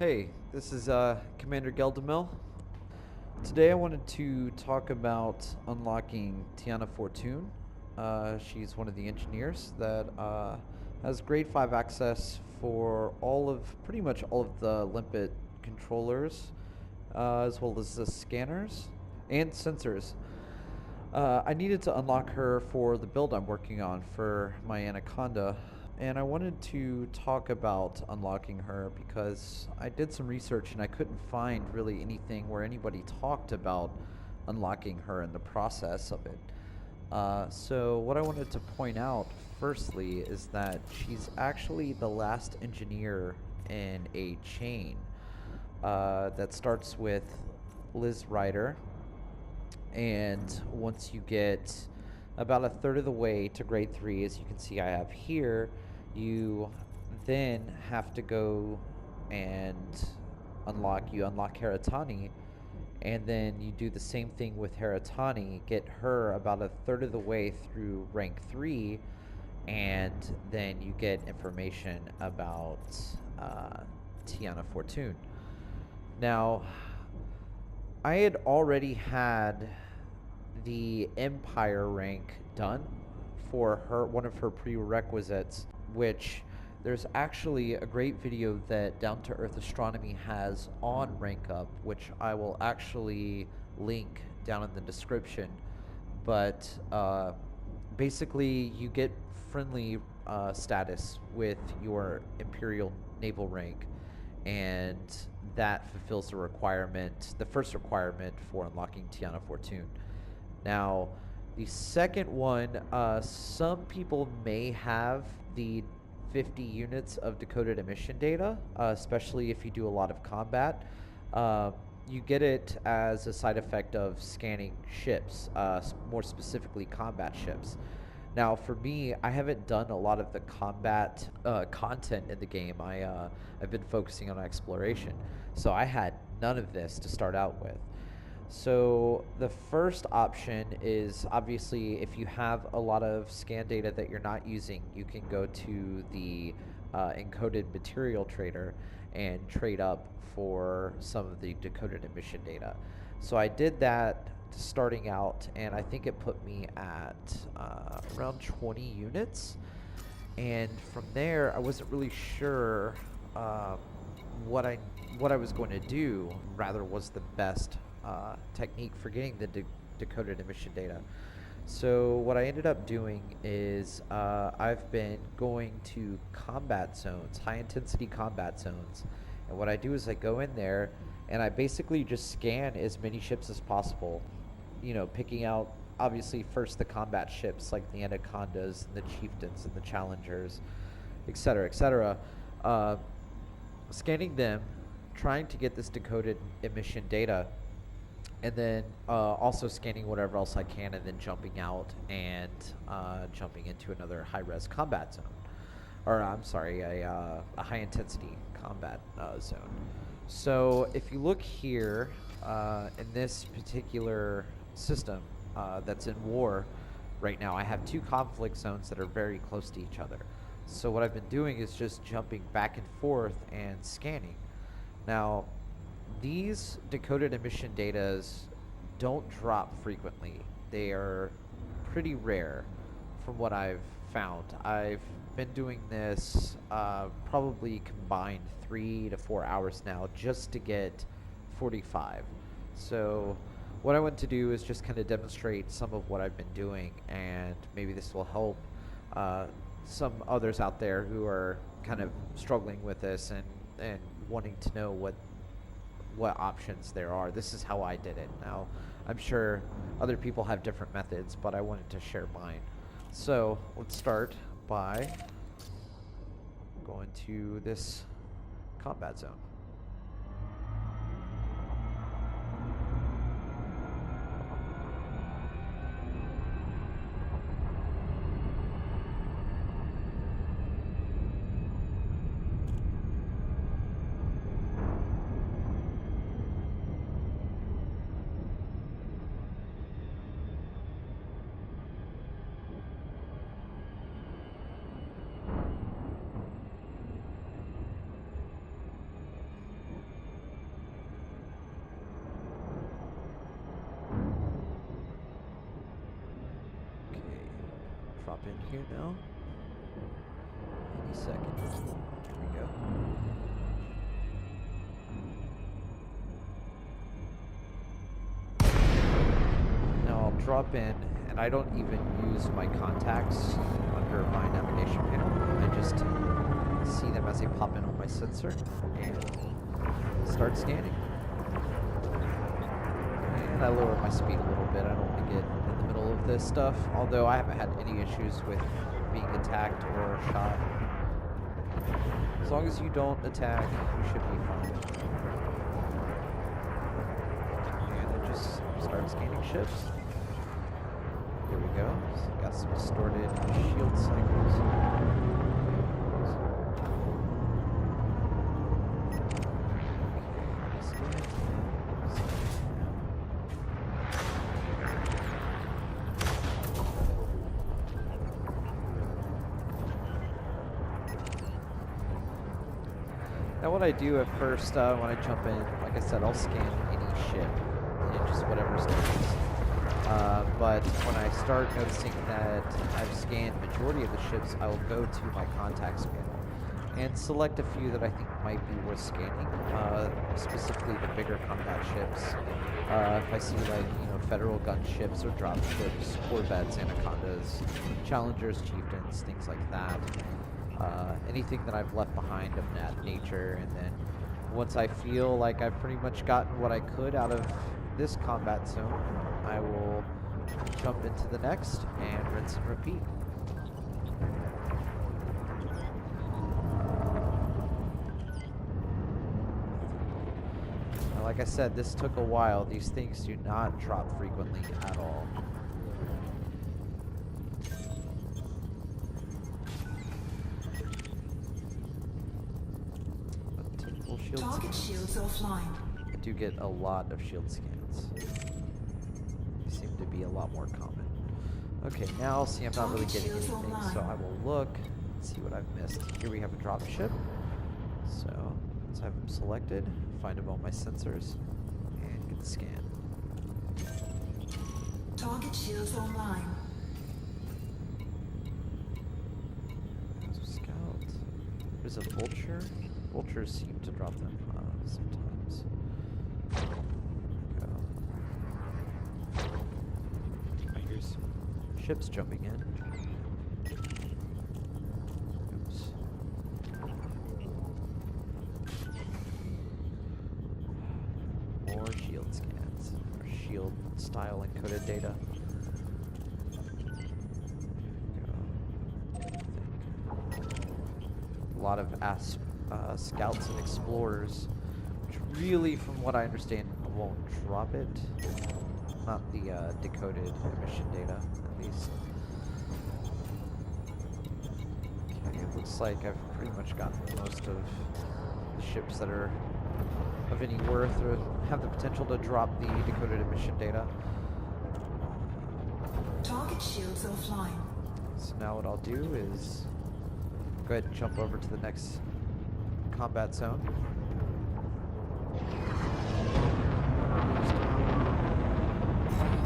Hey, this is Commander Geldemil. Today I wanted to talk about unlocking Tiana Fortune. She's one of the engineers that has grade 5 access for pretty much all of the limpet controllers, as well as the scanners and sensors. I needed to unlock her for the build I'm working on for my Anaconda, and I wanted to talk about unlocking her because I did some research and I couldn't find really anything where anybody talked about unlocking her and the process of it. So what I wanted to point out firstly is that she's actually the last engineer in a chain that starts with Liz Ryder, and once you get about a third of the way to grade 3, as you can see I have here, you then have to go and unlock Haratani, and then you do the same thing with Haratani, get her about a third of the way through rank 3, and then you get information about Tiana Fortune. Now, I had already had the Empire rank done for her, one of her prerequisites, which there's actually a great video that Down to Earth Astronomy has on rank up, which I will actually link down in the description. But basically, you get friendly status with your Imperial naval rank, and that fulfills the first requirement for unlocking Tiana Fortune. Now, the second one, some people may have the 50 units of decoded emission data, especially if you do a lot of combat. You get it as a side effect of scanning ships, more specifically combat ships. Now, for me, I haven't done a lot of the combat content in the game. I've been focusing on exploration, so I had none of this to start out with. So the first option is, obviously, if you have a lot of scan data that you're not using, you can go to the encoded material trader and trade up for some of the decoded emission data. So I did that starting out, and I think it put me at around 20 units. And from there, I wasn't really sure what I was going to do. Rather, was the best technique for getting the decoded emission data. So what I ended up doing is I've been going to combat zones, high intensity combat zones, and what I do is I go in there and I basically just scan as many ships as possible, picking out obviously first the combat ships like the Anacondas and the Chieftains and the Challengers, etc., etc. Scanning them, trying to get this decoded emission data, and then also scanning whatever else I can, and then jumping out and jumping into another high-res combat zone. Or, I'm sorry, a high-intensity combat zone. So, if you look here, in this particular system that's in war right now, I have two conflict zones that are very close to each other. So what I've been doing is just jumping back and forth and scanning. Now, these decoded emission datas don't drop frequently. They are pretty rare from what I've found. I've been doing this probably combined 3 to 4 hours now just to get 45. So what I want to do is just kind of demonstrate some of what I've been doing, and maybe this will help some others out there who are kind of struggling with this and wanting to know what options there are. This is how I did it. Now, I'm sure other people have different methods, but I wanted to share mine. So let's start by going to this combat zone. in here now. Any second. Here we go. Now I'll drop in, and I don't even use my contacts under my navigation panel. I just see them as they pop in on my sensor and start scanning. And I lower my speed a little bit. I don't want to get in the middle of this stuff, although I haven't had any issues with being attacked or shot. As long as you don't attack, you should be fine. And it just starts scanning ships. Here we go. So got some distorted shield cycles. Now what I do at first when I jump in, like I said, I'll scan any ship in just whatever stages. But when I start noticing that I've scanned majority of the ships, I will go to my contacts panel and select a few that I think might be worth scanning, specifically the bigger combat ships. If I see like, federal gunships or drop ships, corvettes, anacondas, challengers, chieftains, things like that. Anything that I've left behind of that nature, and then once I feel like I've pretty much gotten what I could out of this combat zone, I will jump into the next and rinse and repeat. Now, like I said, this took a while. These things do not drop frequently at all. Target shields offline. I do get a lot of shield scans. They seem to be a lot more common. Okay, now see, I'm not really getting anything, so I will look and see what I've missed. Here we have a drop ship. So once I have them selected, find them on my sensors and get the scan. Target shields online. There's a scout. There's a vulture. Vultures seem to drop them sometimes. Go. I hear some ships jumping in. Oops. More shield scans. Or shield style encoded data. A lot of scouts and explorers, which really, from what I understand, won't drop it. Not the decoded emission data, at least. Okay, it looks like I've pretty much gotten most of the ships that are of any worth or have the potential to drop the decoded emission data. Target shields offline. So now what I'll do is go ahead and jump over to the next combat zone.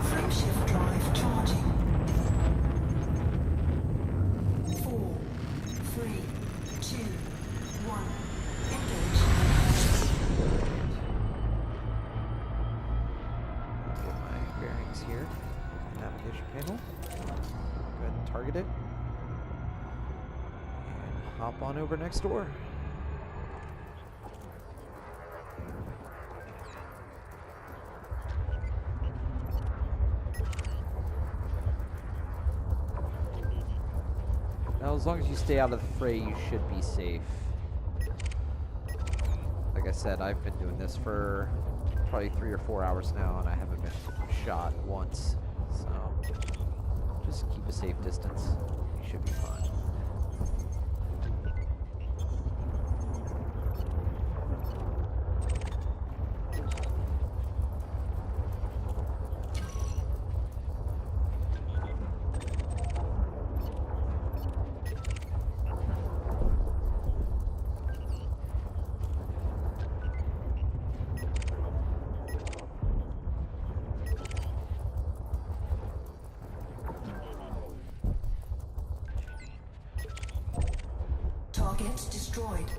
Frameshift drive charging. 4, 3, 2, 1. Engage. I'll get my bearings here. Navigation panel. Go ahead and target it. And hop on over next door. Now, as long as you stay out of the fray, you should be safe. Like I said, I've been doing this for probably 3 or 4 hours now, and I haven't been shot once. So, just keep a safe distance. You should be fine. Unit destroyed.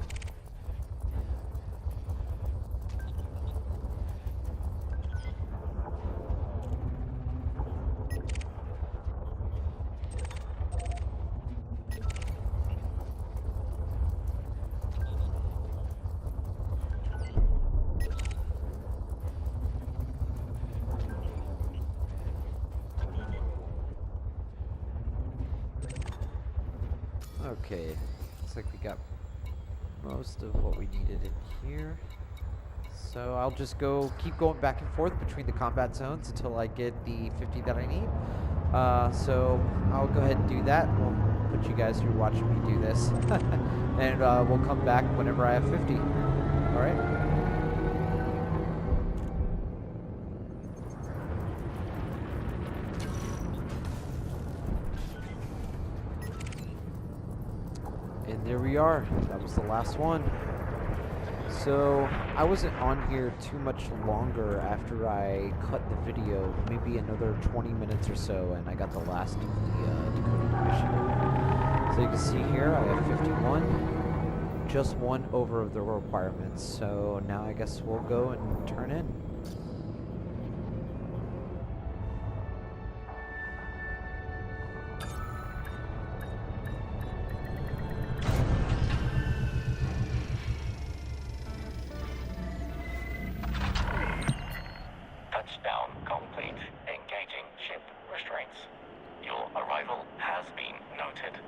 Okay, looks like we got most of what we needed in here. So I'll just keep going back and forth between the combat zones until I get the 50 that I need. So I'll go ahead and do that. We'll put you guys through watching me do this. And we'll come back whenever I have 50. Alright? And there we are. That was the last one. So I wasn't on here too much longer after I cut the video, maybe another 20 minutes or so, and I got the last of the decoded emission. So you can see here I have 51, just one over of the requirements. So now I guess we'll go and turn in. Touchdown complete. Engaging ship restraints. Your arrival has been noted.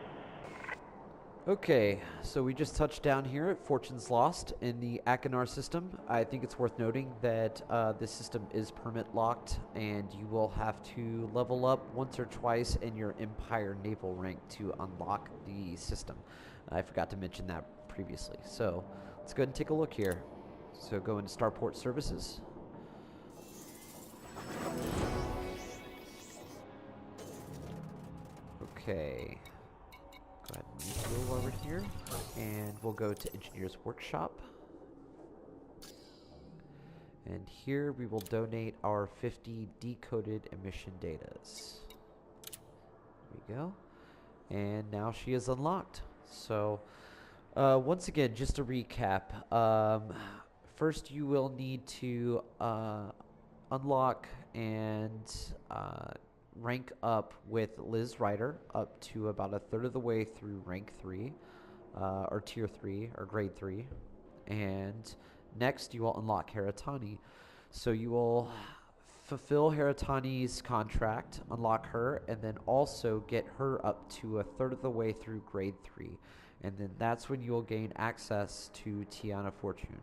Okay, so we just touched down here at Fortune's Lost in the Akinar system. I think it's worth noting that this system is permit locked, and you will have to level up once or twice in your Empire naval rank to unlock the system. I forgot to mention that previously. So let's go ahead and take a look here. So go into Starport Services. Okay. Go ahead and refuel while we're here, and we'll go to Engineer's Workshop. And here we will donate our 50 decoded emission datas. There we go. And now she is unlocked. So, once again, just to recap, first you will need to unlock and rank up with Liz Ryder up to about a third of the way through rank 3 or tier 3 or grade 3, and next you will unlock Haratani. So you will fulfill Haratani's contract, unlock her, and then also get her up to a third of the way through grade 3, and then that's when you will gain access to Tiana Fortune.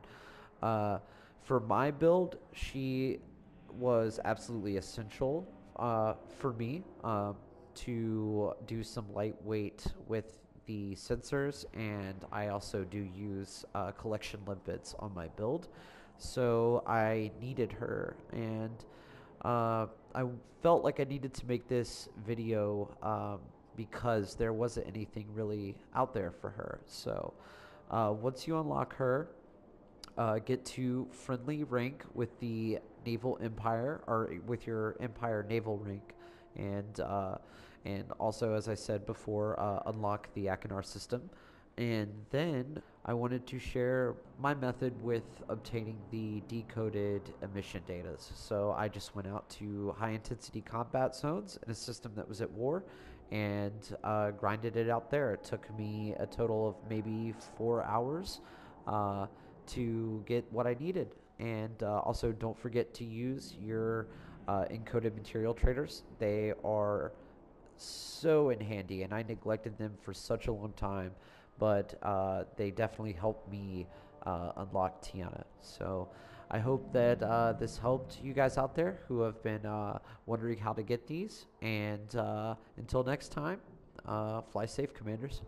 For my build, she was absolutely essential for me to do some lightweight with the sensors, and I also do use collection limpets on my build, so I needed her, and I felt like I needed to make this video because there wasn't anything really out there for her. So once you unlock her, get to friendly rank with the Naval Empire, or with your Empire naval rank, and also, as I said before, unlock the Akinar system. And then I wanted to share my method with obtaining the decoded emission data. So I just went out to high intensity combat zones in a system that was at war, and grinded it out there. It took me a total of maybe 4 hours to get what I needed. And also, don't forget to use your encoded material traders. They are so in handy, and I neglected them for such a long time, but they definitely helped me unlock Tiana. So I hope that this helped you guys out there who have been wondering how to get these. And until next time, fly safe, Commanders.